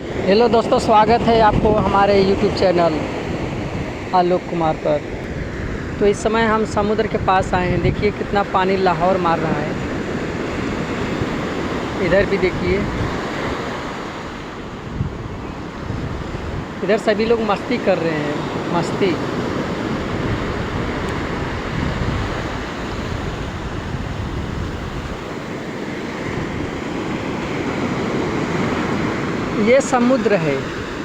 Hello दोस्तों, स्वागत है आपको हमारे यूट्यूब चैनल आलोक कुमार पर। तो इस समय हम समुद्र के पास आए हैं। देखिए कितना पानी लाहौर मार रहा है। इधर भी देखिए, इधर सभी लोग मस्ती कर रहे हैं, मस्ती। ये समुद्र है,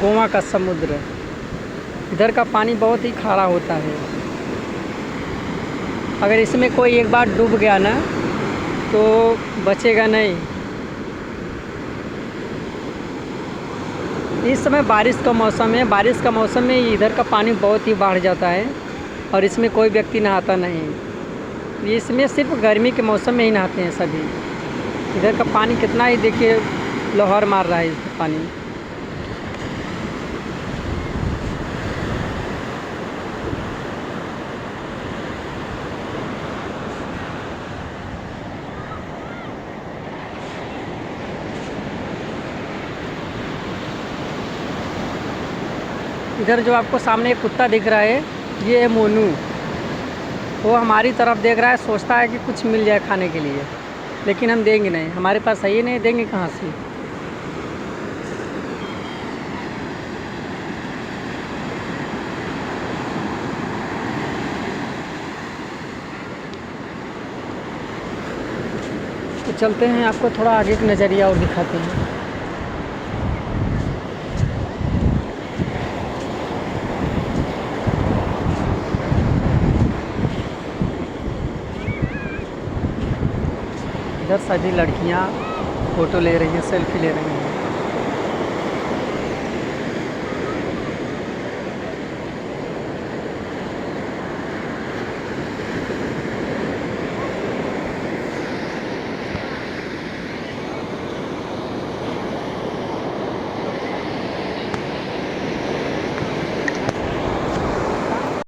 गोवा का समुद्र। इधर का पानी बहुत ही खारा होता है। अगर इसमें कोई एक बार डूब गया ना तो बचेगा नहीं। इस समय बारिश का मौसम है। बारिश का मौसम में इधर का पानी बहुत ही बढ़ जाता है और इसमें कोई व्यक्ति नहाता नहीं। इसमें सिर्फ गर्मी के मौसम में ही नहाते हैं सभी। इधर का पानी कितना ही देखिए लहर मार रहा है इस पानी। इधर जो आपको सामने एक कुत्ता दिख रहा है, ये है मोनू। वो हमारी तरफ देख रहा है, सोचता है कि कुछ मिल जाए खाने के लिए, लेकिन हम देंगे नहीं। हमारे पास है ही नहीं, देंगे कहाँ से। तो चलते हैं, आपको थोड़ा आगे का नज़रिया और दिखाते हैं। इधर सभी लड़कियां फ़ोटो ले रही हैं, सेल्फी ले रही हैं।